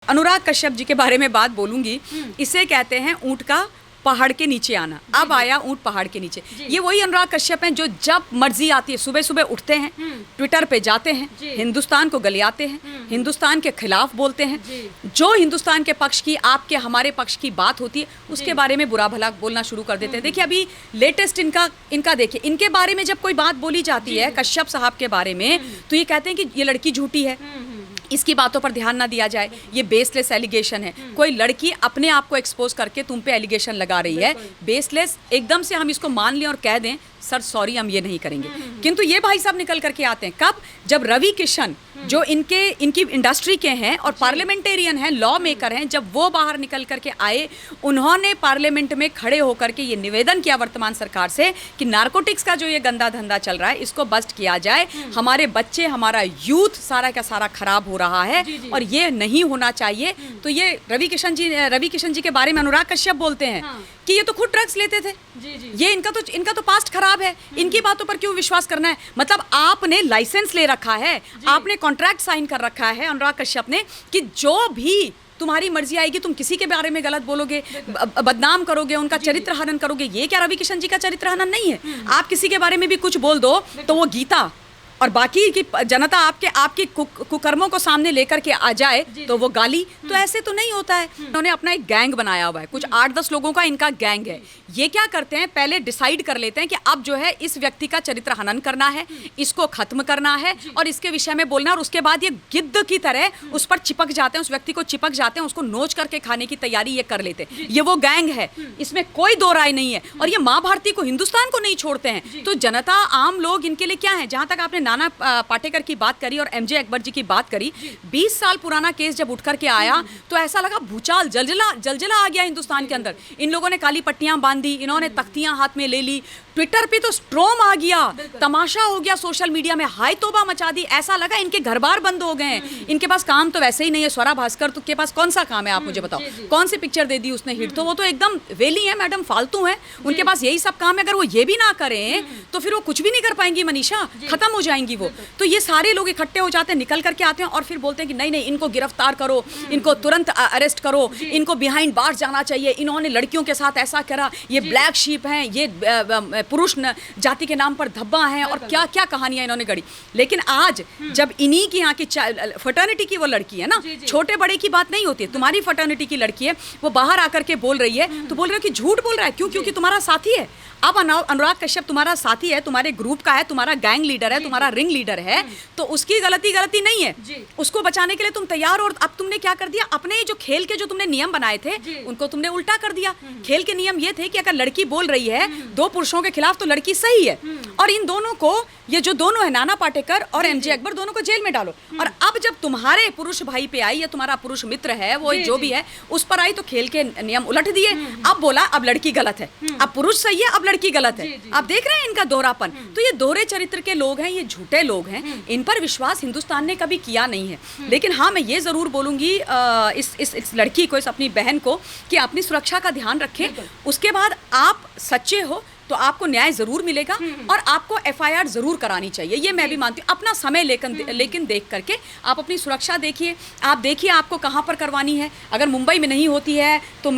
अनुराग कश्यप जी के बारे में बात बोलूंगी। इसे कहते हैं ऊंट का पहाड़ के नीचे आना। अब आया ऊंट पहाड़ के नीचे। ये वही अनुराग कश्यप हैं जो जब मर्जी आती है सुबह सुबह उठते हैं, ट्विटर पे जाते हैं, हिंदुस्तान को गलियाते हैं, हिंदुस्तान के खिलाफ बोलते हैं। जो हिंदुस्तान के पक्ष की, आपके हमारे पक्ष की बात होती है उसके बारे में बुरा भला बोलना शुरू कर देते हैं। देखिए अभी लेटेस्ट इनका देखिए, इनके बारे में जब कोई बात बोली जाती है कश्यप साहब के बारे में, तो ये कहते हैं कि ये लड़की झूठी है, इसकी बातों पर ध्यान ना दिया जाए, ये बेसलेस एलिगेशन है। कोई लड़की अपने आप को एक्सपोज करके तुम पे एलिगेशन लगा रही है, बेसलेस, एकदम से हम इसको मान लें और कह दें सर सॉरी हम ये नहीं करेंगे। किंतु ये भाई साहब निकल करके आते हैं कब? जब रवि किशन जो इनकी इंडस्ट्री के हैं और पार्लियामेंटेरियन हैं, लॉ मेकर हैं, जब वो बाहर निकल करके आए, उन्होंने पार्लियामेंट में खड़े होकर के ये निवेदन किया वर्तमान सरकार से कि नारकोटिक्स का जो ये गंदा धंधा चल रहा है इसको बस्ट किया जाए। हमारे बच्चे, हमारा यूथ सारा का सारा खराब हो रहा है और ये नहीं होना चाहिए। तो ये रवि किशन जी के बारे में अनुराग कश्यप बोलते हैं कि ये तो खुद ड्रग्स लेते थे, ये इनका तो पास्ट खराब है, इनकी बातों पर क्यों विश्वास करना है? मतलब आपने लाइसेंस ले रखा है, आपने कॉन्ट्रैक्ट साइन कर रखा है अनुराग कश्यप ने कि जो भी तुम्हारी मर्जी आएगी तुम किसी के बारे में गलत बोलोगे, बदनाम करोगे, उनका चरित्र हनन करोगे। ये क्या रवि किशन जी का चरित्र हनन नहीं है? आप किसी के बारे में भी कुछ बोल दो तो वो गीता और बाकी की जनता आपके कुकर्मों को सामने लेकर के आ जाए तो वो गाली। तो ऐसे तो नहीं होता है। उन्होंने अपना एक गैंग बनाया हुआ है, कुछ 8-10 लोगों का इनका गैंग है। ये क्या करते हैं, पहले डिसाइड कर लेते हैं कि अब जो है इस व्यक्ति का चरित्र हनन करना है, इसको खत्म करना है और इसके विषय में बोलना, और उसके बाद ये गिद्ध की तरह उस पर चिपक जाते हैं, उस व्यक्ति को चिपक जाते हैं, उसको नोच करके खाने की तैयारी ये कर लेते हैं। ये वो गैंग है, इसमें कोई दो राय नहीं है। और ये माँ भारती को, हिंदुस्तान को नहीं छोड़ते हैं। तो जनता, आम लोग इनके लिए क्या है? जहां तक आपने नाना पाटेकर की बात करी और एमजे अकबर जी की बात करी, 20 साल पुराना केस जब उठ करके आया तो ऐसा लगा भूचाल, जलजला आ गया हिंदुस्तान के अंदर। इन लोगों ने काली पट्टियां बांधी, इन्होंने तख्तियां हाथ में ले ली, ट्विटर पे तो स्ट्रॉम आ गया, तमाशा हो गया, सोशल मीडिया में हाय तौबा मचा दी। ऐसा लगा इनके घर बार बंद हो गए हैं, इनके पास काम तो वैसे ही नहीं है। स्वरा भास्कर तो के पास कौन सा काम है, आप मुझे बताओ? कौन सी पिक्चर दे दी उसने हिट? तो वो तो एकदम वेली है मैडम, फालतू है, उनके पास यही सब काम है। अगर वो ये भी ना करें तो फिर वो कुछ भी नहीं कर पाएंगी मनीषा, खत्म हो जाएंगी वो। तो ये सारे लोग इकट्ठे हो जाते हैं, निकल करके आते हैं और फिर बोलते हैं कि नहीं नहीं, इनको गिरफ्तार करो, इनको तुरंत अरेस्ट करो, इनको बिहाइंड बार्स जाना चाहिए, इन्होंने लड़कियों के साथ ऐसा करा, ये ब्लैक शीप हैं, ये पुरुष जाति के नाम पर धब्बा हैं, और क्या क्या कहानियां इन्होंने गढ़ी। लेकिन आज जब इन्हीं की यहाँ की फटर्निटी की वो लड़की है ना, छोटे बड़े की बात नहीं होती है, तुम्हारी फटर्निटी की लड़की है, वो बाहर आकर के बोल रही है, तो बोल रहे हो कि झूठ बोल रहा है। क्यों? क्योंकि तुम्हारा साथी है। अब अनुराग कश्यप तुम्हारा साथी है, तुम्हारे ग्रुप का है, तुम्हारा गैंग लीडर है, तुम्हारा रिंग लीडर है, तो उसकी गलती नहीं है, उसको बचाने के लिए तुम तैयार हो। और अब तुमने क्या कर दिया, अपने जो खेल के जो तुमने नियम बनाए थे उनको तुमने उल्टा कर दिया। खेल के नियम ये थे कि अगर लड़की बोल रही है 2 पुरुषों के खिलाफ तो लड़की सही है, और इन दोनों को, ये जो दोनों है नाना पाटेकर और एमजे अकबर, दोनों को जेल में डालो। और अब जब तुम्हारे पुरुष भाई पे आई, या तुम्हारा पुरुष मित्र है वो जो भी है उस पर आई, तो खेल के नियम उलट दिए। अब बोला अब लड़की गलत है, अब पुरुष सही है, अब लड़की गलत है। आप देख रहे हैं इनका दोहरापन। तो ये दोहरे चरित्र के लोग हैं, ये झूठे लोग हैं, इन पर विश्वास हिंदुस्तान ने कभी किया नहीं है। लेकिन हाँ, मैं ये जरूर बोलूंगी इस लड़की को, इस अपनी बहन को, कि अपनी सुरक्षा का ध्यान रखें। उसके बाद आप सच्चे हो तो आपको न्याय जरूर मिलेगा और आपको एफआईआर जरूर करानी चाहिए, ये मैं भी मानती हूँ। अपना समय लेकिन देख करके आप अपनी सुरक्षा देखिए, आप देखिए आपको कहाँ पर करवानी है। अगर मुंबई में नहीं होती है तो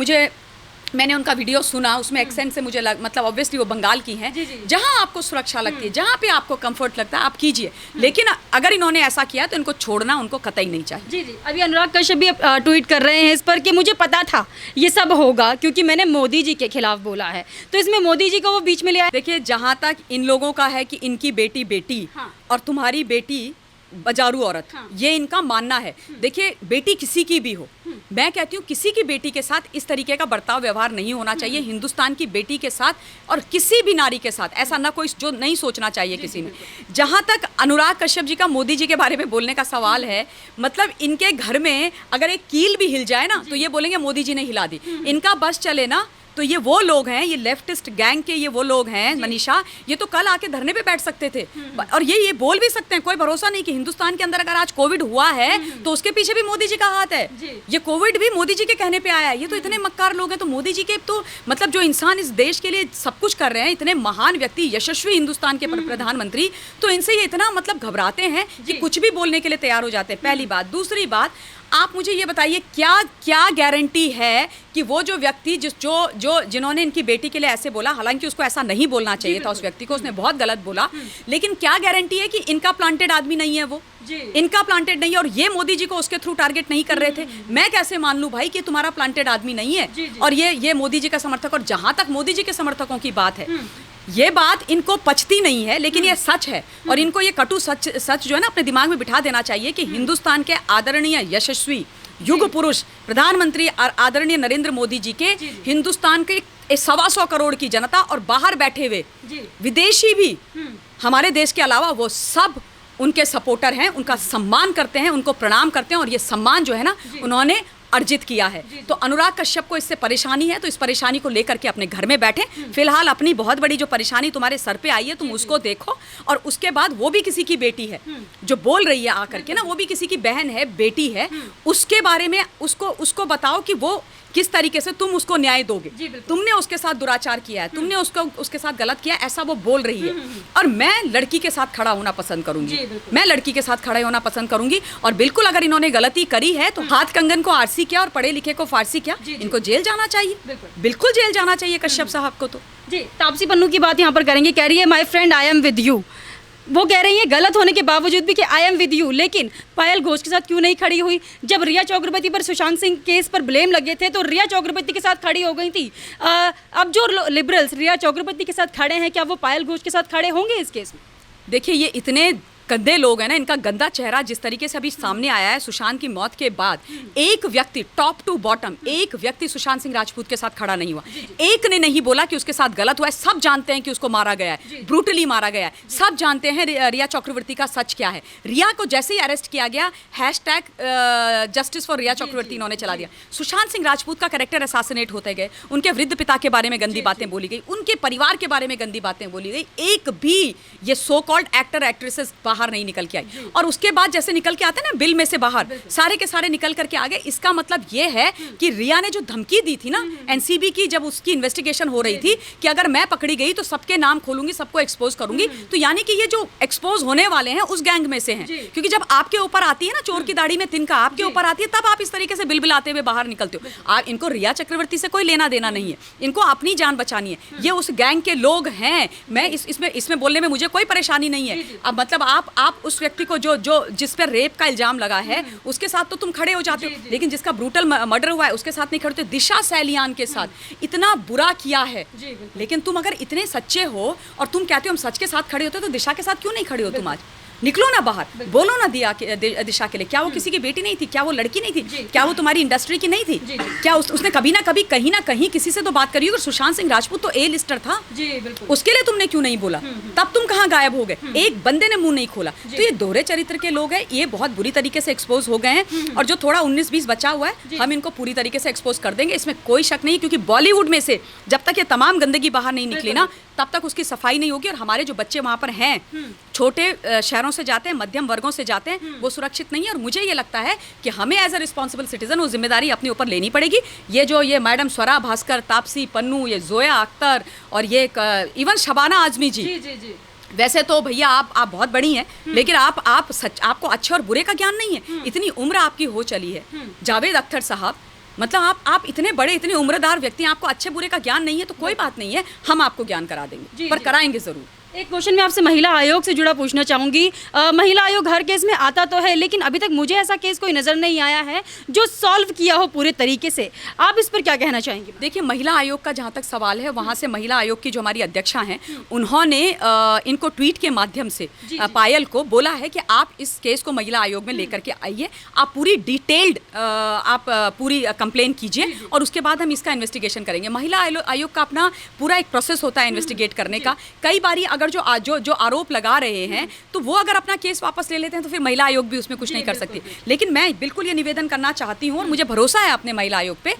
मैंने उनका वीडियो सुना, उसमें एक्सेंट से मुझे मतलब ऑब्वियसली वो बंगाल की हैं। जहां आपको सुरक्षा लगती है, जहां पे आपको कंफर्ट लगता है, आप कीजिए। लेकिन अगर इन्होंने ऐसा किया तो इनको छोड़ना उनको कतई नहीं चाहिए। जी। अभी अनुराग कश्यप भी ट्वीट कर रहे हैं इस पर कि मुझे पता था ये सब होगा क्योंकि मैंने मोदी जी के खिलाफ बोला है। तो इसमें मोदी जी को वो बीच में ले आए। देखिए, जहाँ तक इन लोगों का है कि इनकी बेटी और तुम्हारी बेटी बजारू औरत, ये इनका मानना है। देखिए, बेटी किसी की भी हो, मैं कहती हूँ किसी की बेटी के साथ इस तरीके का बर्ताव व्यवहार नहीं होना चाहिए। हिंदुस्तान की बेटी के साथ और किसी भी नारी के साथ ऐसा ना कोई जो नहीं सोचना चाहिए किसी ने। जहाँ तक अनुराग कश्यप जी का मोदी जी के बारे में बोलने का सवाल है, मतलब इनके घर में अगर एक कील भी हिल जाए ना तो ये बोलेंगे मोदी जी ने हिला दी। इनका बस चले ना तो ये वो लोग हैं, ये लेफ्टिस्ट गैंग के ये वो लोग हैं मनीषा, ये तो कल आके धरने पे बैठ सकते थे और ये बोल भी सकते हैं। कोई भरोसा नहीं कि हिंदुस्तान के अंदर अगर आज कोविड हुआ है तो उसके पीछे भी मोदी जी का हाथ है। ये कोविड भी मोदी जी के कहने पे आया है। ये तो इतने मक्कार लोग हैं। तो मोदी जी के तो मतलब जो इंसान इस देश के लिए सब कुछ कर रहे हैं, इतने महान व्यक्ति, यशस्वी हिंदुस्तान के प्रधानमंत्री, तो इनसे ये इतना मतलब घबराते हैं कि कुछ भी बोलने के लिए तैयार हो जाते हैं। पहली बात। दूसरी बात, आप मुझे ये बताइए क्या क्या गारंटी है कि वो जो व्यक्ति जिन्होंने इनकी बेटी के लिए ऐसे बोला, हालांकि उसको ऐसा नहीं बोलना चाहिए था, उस व्यक्ति को, उसने बहुत गलत बोला, लेकिन क्या गारंटी है कि इनका प्लांटेड आदमी नहीं है वो, इनका प्लांटेड नहीं है, और ये मोदी जी को उसके थ्रू टारगेट नहीं कर रहे थे। मैं कैसे मान लूं भाई कि तुम्हारा प्लांटेड आदमी नहीं है और ये मोदी जी का समर्थक। और जहां तक मोदी जी के समर्थकों की बात है, ये बात इनको पचती नहीं है, लेकिन ये सच है, और इनको ये कटु सच जो है ना अपने दिमाग में बिठा देना चाहिए कि हिंदुस्तान के आदरणीय यशस्वी युग पुरुष प्रधानमंत्री आदरणीय नरेंद्र मोदी जी के हिंदुस्तान के 125 करोड़ की जनता और बाहर बैठे हुए विदेशी भी हमारे देश के अलावा वो सब उनके सपोर्टर हैं, उनका सम्मान करते हैं, उनको प्रणाम करते हैं, और ये सम्मान जो है ना उन्होंने अर्जित किया है। तो अनुराग कश्यप को इससे परेशानी है, तो इस परेशानी को लेकर के अपने घर में बैठे। फिलहाल अपनी बहुत बड़ी जो परेशानी तुम्हारे सर पे आई है तुम उसको देखो, और उसके बाद वो भी किसी की बेटी है जो बोल रही है आकर के ना, वो भी किसी की बहन है, बेटी है, उसके बारे में उसको बताओ कि वो किस तरीके से तुम उसको न्याय दोगे। तुमने उसके साथ दुराचार किया है, तुमने उसके साथ गलत किया, ऐसा वो बोल रही है। और मैं लड़की के साथ खड़ा होना पसंद करूंगी, मैं लड़की के साथ खड़ा होना पसंद करूंगी। और बिल्कुल अगर इन्होंने गलती करी है तो हाथ कंगन को आरसी क्या और पढ़े लिखे को फारसी क्या, इनको जेल जाना चाहिए, बिल्कुल जेल जाना चाहिए कश्यप साहब को। तो जी, तापसी पन्नू की बात यहाँ पर करेंगे। कह रही है my friend I am with you, वो कह रही है गलत होने के बावजूद भी कि आई एम विद यू, लेकिन पायल घोष के साथ क्यों नहीं खड़ी हुई? जब रिया चक्रवर्ती पर सुशांत सिंह केस पर ब्लेम लगे थे तो रिया चक्रवर्ती के साथ खड़ी हो गई थी। अब जो लिबरल्स रिया चक्रवर्ती के साथ खड़े हैं, क्या वो पायल घोष के साथ खड़े होंगे इस केस में? देखिए, ये इतने गंदे लोग हैं ना, इनका गंदा चेहरा जिस तरीके से अभी सामने आया है सुशांत की मौत के बाद, एक व्यक्ति टॉप टू बॉटम, एक व्यक्ति सुशांत सिंह राजपूत के साथ खड़ा नहीं हुआ, एक ने नहीं बोला कि उसके साथ गलत हुआ है। सब जानते हैं कि उसको मारा गया है, ब्रूटली मारा गया है, सब जानते हैं रिया चक्रवर्ती का सच क्या है। रिया को जैसे ही अरेस्ट किया गया, #जस्टिस फॉर रिया चक्रवर्ती इन्होंने चला दिया। सुशांत सिंह राजपूत का कैरेक्टर असैसिनेट होते गए, उनके वृद्ध पिता के बारे में गंदी बातें बोली गई, उनके परिवार के बारे में गंदी बातें बोली गई, एक भी ये सो कॉल्ड एक्टर एक्ट्रेसेस बाहर नहीं निकल के आई। और उसके बाद जैसे निकल के आते हैं ना बिल में से बाहर, सारे के सारे निकल करके आ गए। इसका मतलब ये है कि रिया ने जो धमकी दी थी ना एनसीबी की, जब उसकी इन्वेस्टिगेशन हो रही थी कि अगर मैं पकड़ी गई तो सबके नाम खोलूंगी, सबको एक्सपोज करूंगी, तो यानी कि ये जो एक्सपोज होने वाले हैं उस गैंग में से हैं। क्योंकि जब आपके ऊपर आती है ना चोर की दाढ़ी में तिनका, आपके ऊपर आती है, तब आप इस तरीके से बिलबिलाते हुए बाहर निकलते हो। आप इनको रिया चक्रवर्ती से कोई लेना देना नहीं है, इनको अपनी जान बचानी है, ये उस गैंग के लोग हैं। मैं इसमें बोलने में मुझे कोई परेशानी नहीं है। अब मतलब आप उस व्यक्ति को जो जिस पर रेप का इल्जाम लगा है उसके साथ तो तुम खड़े हो जाते हो, लेकिन जिसका ब्रूटल मर्डर हुआ है उसके साथ नहीं खड़े हो। दिशा सैलियान के साथ इतना बुरा किया है, लेकिन तुम अगर इतने सच्चे हो और तुम कहते हो हम सच के साथ खड़े होते, तो दिशा के साथ क्यों नहीं खड़े हो तुम? आज निकलो ना बाहर, बोलो ना दिशा के लिए। क्या वो किसी की बेटी नहीं थी? क्या वो लड़की नहीं थी? क्या वो तुम्हारी इंडस्ट्री की नहीं थी? क्या उसने कभी ना कभी कहीं ना कहीं किसी से तो बात करी होगी। सुशांत सिंह राजपूत तो ए लिस्टर था, उसके लिए तुमने क्यों नहीं बोला? तब तुम कहाँ गायब हो गए? एक बंदे ने मुंह नहीं खोला। तो ये दोहरे चरित्र के लोग हैं, ये बहुत बुरी तरीके से एक्सपोज हो गए हैं, और जो थोड़ा 19-20 बचा हुआ है हम इनको पूरी तरीके से एक्सपोज कर देंगे, इसमें कोई शक नहीं। क्योंकि बॉलीवुड में से जब तक ये तमाम गंदगी बाहर नहीं निकली ना, तब तक उसकी सफाई नहीं होगी। और हमारे जो बच्चे वहाँ पर हैं, छोटे शहरों से जाते हैं, मध्यम वर्गों से जाते हैं, वो सुरक्षित नहीं है। और मुझे ये लगता है कि हमें एज अ रिस्पॉन्सिबल सिटीजन वो जिम्मेदारी अपने ऊपर लेनी पड़ेगी। ये मैडम स्वरा भास्कर, तापसी पन्नू, ये जोया अख्तर और ये इवन शबाना आजमी जी, वैसे तो भैया आप बहुत बड़ी हैं, लेकिन आपको अच्छे और बुरे का ज्ञान नहीं है। इतनी उम्र आपकी हो चली है। जावेद अख्तर साहब, मतलब आप इतने बड़े, इतने उम्रदार व्यक्ति हैं, आपको अच्छे बुरे का ज्ञान नहीं है, तो कोई बात नहीं है, हम आपको ज्ञान करा देंगे, पर कराएंगे जरूर। एक क्वेश्चन मैं आपसे महिला आयोग से जुड़ा पूछना चाहूँगी। महिला आयोग हर केस में आता तो है, लेकिन अभी तक मुझे ऐसा केस कोई नज़र नहीं आया है जो सॉल्व किया हो पूरे तरीके से। आप इस पर क्या कहना चाहेंगे? देखिए, महिला आयोग का जहाँ तक सवाल है, वहाँ से महिला आयोग की जो हमारी अध्यक्षा हैं, उन्होंने इनको ट्वीट के माध्यम से पायल को बोला है कि आप इस केस को महिला आयोग में लेकर के आइए, आप पूरी डिटेल्ड आप पूरी कंप्लेन कीजिए, और उसके बाद हम इसका इन्वेस्टिगेशन करेंगे। महिला आयोग का अपना पूरा एक प्रोसेस होता है इन्वेस्टिगेट करने का। कई बारी अगर जो आरोप लगा रहे हैं, तो वो अगर अपना केस वापस ले लेते हैं, तो फिर महिला आयोग भी उसमें कुछ नहीं कर सकती। लेकिन मैं बिल्कुल ये निवेदन करना चाहती हूँ, और मुझे भरोसा है अपने महिला आयोग पे,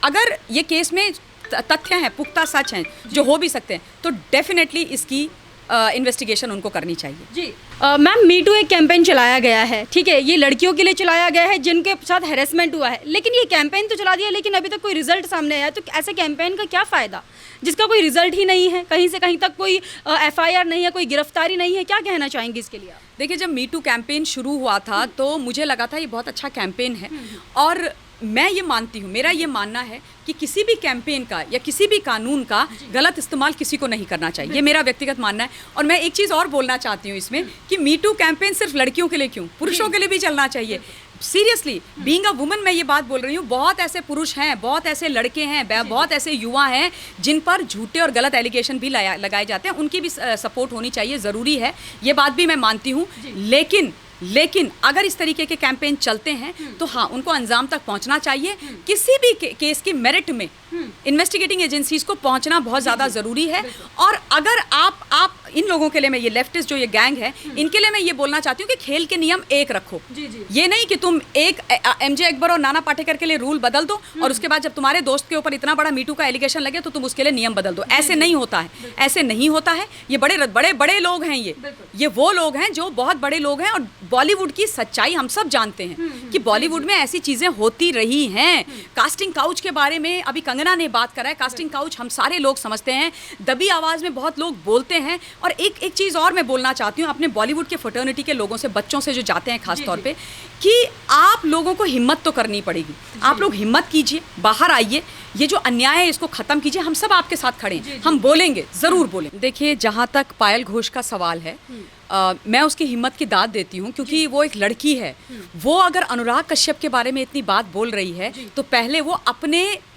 अगर ये केस में तथ्य हैं, पुख्ता सच हैं जो हो भी सकते हैं, तो डेफिनेटली इसकी इन्वेस्टिगेशन उनको करनी चाहिए। जी मैम, मी टू एक कैंपेन चलाया गया है, ठीक है, ये लड़कियों के लिए चलाया गया है जिनके साथ हैरेसमेंट हुआ है, लेकिन ये कैंपेन तो चला दिया, लेकिन अभी तक कोई रिजल्ट सामने आया। तो ऐसे कैंपेन का क्या फ़ायदा जिसका कोई रिजल्ट ही नहीं है, कहीं से कहीं तक कोई FIR नहीं है, कोई गिरफ्तारी नहीं है? क्या कहना चाहेंगे इसके लिए आप? देखिए, जब मी टू कैंपेन शुरू हुआ था तो मुझे लगा था ये बहुत अच्छा कैंपेन है, और मैं ये मानती हूँ, मेरा ये मानना है कि किसी भी कैंपेन का या किसी भी कानून का गलत इस्तेमाल किसी को नहीं करना चाहिए, ये मेरा व्यक्तिगत मानना है। और मैं एक चीज़ और बोलना चाहती हूँ इसमें कि मी टू कैंपेन सिर्फ लड़कियों के लिए क्यों, पुरुषों के लिए भी चलना चाहिए। सीरियसली, बीइंग अ वुमन मैं ये बात बोल रही हूँ, बहुत ऐसे पुरुष हैं, बहुत ऐसे लड़के हैं, बहुत ऐसे युवा हैं जिन पर झूठे और गलत एलिगेशन भी लगाए जाते हैं, उनकी भी सपोर्ट होनी चाहिए, ज़रूरी है, ये बात भी मैं मानती हूँ। लेकिन अगर इस तरीके के कैंपेन चलते हैं तो हाँ, उनको अंजाम तक पहुंचना चाहिए। किसी भी केस की मेरिट में इन्वेस्टिगेटिंग एजेंसीज को पहुंचना बहुत ज़्यादा ज़रूरी है। और अगर आप इन लोगों के लिए, मैं ये लेफ्टिस्ट जो ये गैंग है, इनके लिए मैं ये बोलना चाहती हूँ कि खेल के नियम एक रखो। ये नहीं कि तुम एक एमजे अकबर और नाना पाटेकर के लिए रूल बदल दो और उसके बाद जब तुम्हारे दोस्त के ऊपर इतना बड़ा मीटू का एलिगेशन लगे तो तुम उसके लिए नियम बदल दो। ऐसे नहीं होता है, ऐसे नहीं होता है। ये बड़े लोग हैं, ये वो लोग हैं जो बहुत बड़े लोग हैं। और बॉलीवुड की सच्चाई हम सब जानते हैं कि बॉलीवुड में ऐसी चीज़ें होती रही हैं। कास्टिंग काउच के बारे में अभी कंगना ने बात करा है, कास्टिंग काउच हम सारे लोग समझते हैं, दबी आवाज़ में बहुत लोग बोलते हैं। और एक चीज़ और मैं बोलना चाहती हूँ अपने बॉलीवुड के फ्रेटर्निटी के लोगों से, बच्चों से जो जाते हैं खास तौर पे, कि आप लोगों को हिम्मत तो करनी पड़ेगी। आप लोग हिम्मत कीजिए, बाहर आइए, ये जो अन्याय है इसको ख़त्म कीजिए। हम सब आपके साथ खड़े हैं, हम बोलेंगे, ज़रूर बोलेंगे। देखिए, जहाँ तक पायल घोष का सवाल है, मैं उसकी हिम्मत की दाद देती हूँ, क्योंकि वो एक लड़की है। वो अगर अनुराग कश्यप के बारे में इतनी बात बोल रही है तो पहले वो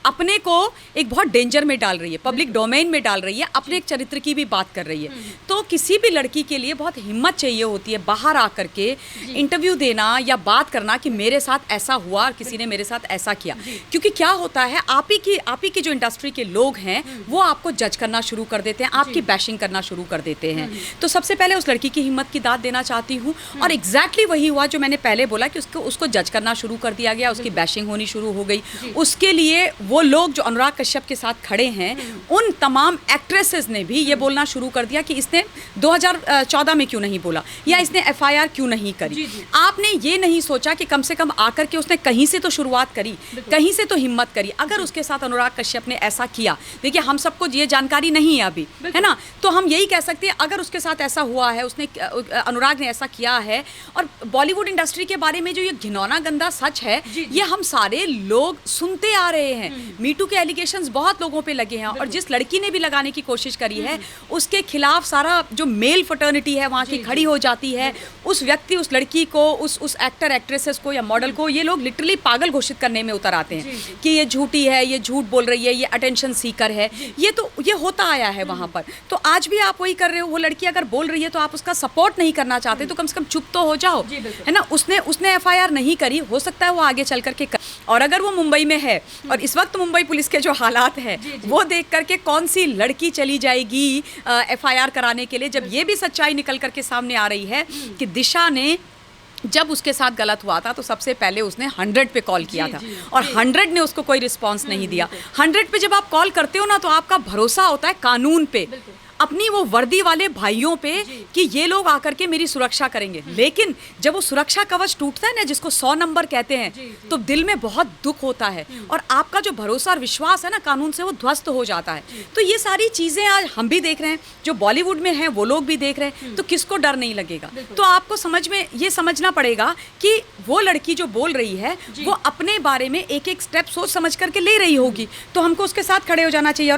अपने को एक बहुत डेंजर में डाल रही है, पब्लिक डोमेन में डाल रही है, अपने एक चरित्र की भी बात कर रही है। तो किसी भी लड़की के लिए बहुत हिम्मत चाहिए होती है बाहर आकर के इंटरव्यू देना या बात करना कि मेरे साथ ऐसा हुआ और किसी ने मेरे साथ ऐसा किया। क्योंकि क्या होता है, आप ही की जो इंडस्ट्री के लोग हैं वो आपको जज करना शुरू कर देते हैं, आपकी बैशिंग करना शुरू कर देते हैं। तो सबसे पहले उस लड़की की हिम्मत की दाद देना चाहती हूँ। और एग्जैक्टली वही हुआ जो मैंने पहले बोला कि उसको जज करना शुरू कर दिया गया, उसकी बैशिंग होनी शुरू हो गई। उसके लिए वो लोग जो अनुराग कश्यप के साथ खड़े हैं, उन तमाम एक्ट्रेसेस ने भी ये बोलना शुरू कर दिया कि इसने 2014 में क्यों नहीं बोला या इसने एफआईआर क्यों नहीं करी। आपने ये नहीं सोचा कि कम से कम आकर के उसने कहीं से तो शुरुआत करी, कहीं से तो हिम्मत करी। अगर उसके साथ अनुराग कश्यप ने ऐसा किया, देखिए हम सबको ये जानकारी नहीं है अभी, है ना, तो हम यही कह सकते हैं अगर उसके साथ ऐसा हुआ है, उसने अनुराग ने ऐसा किया है। और बॉलीवुड इंडस्ट्री के बारे में जो ये घिनौना गंदा सच है, ये हम सारे लोग सुनते आ रहे हैं। मीटू के एलिगेशंस बहुत लोगों पे लगे हैं और जिस लड़की ने भी लगाने की कोशिश करी है उसके खिलाफ सारा जो मेल फ्रेटर्निटी है वहाँ की खड़ी हो जाती है। उस व्यक्ति, उस लड़की को, उस एक्टर एक्ट्रेसेस को या मॉडल को ये लोग लिटरली पागल घोषित करने में उतर आते हैं कि ये झूठी है, ये झूठ बोल रही है, ये अटेंशन सीकर है। ये होता आया है वहाँ पर। तो आज भी आप वही कर रहे हो। वो लड़की अगर बोल रही है तो आप उसका सपोर्ट नहीं करना चाहते तो कम से कम चुप तो हो जाओ, है ना। उसने एफआईआर नहीं करी, हो सकता है वो आगे चल करके और अगर वो मुंबई में है और इस वक्त मुंबई पुलिस के जो हालात हैं वो देख करके कौन सी लड़की चली जाएगी एफआईआर कराने के लिए, जब ये भी सच्चाई निकल करके सामने आ रही है कि दिशा ने जब उसके साथ गलत हुआ था तो सबसे पहले उसने 100 पे कॉल किया था और 100 ने उसको कोई रिस्पांस नहीं दिया। 100 पे जब आप कॉल करते हो ना तो आपका भरोसा होता है कानून पे, अपनी वो वर्दी वाले भाइयों पे कि ये लोग आकर के मेरी सुरक्षा करेंगे। लेकिन जब वो सुरक्षा कवच टूटता है ना, जिसको 100 नंबर कहते हैं, तो दिल में बहुत दुख होता है और आपका जो भरोसा और विश्वास है ना कानून से, वो ध्वस्त हो जाता है। तो ये सारी चीज़ें आज हम भी देख रहे हैं, जो बॉलीवुड में हैं वो लोग भी देख रहे हैं, तो किसको डर नहीं लगेगा। तो आपको ये समझना पड़ेगा कि वो लड़की जो बोल रही है वो अपने बारे में एक एक स्टेप सोच समझ करके ले रही होगी, तो हमको उसके साथ खड़े हो जाना चाहिए।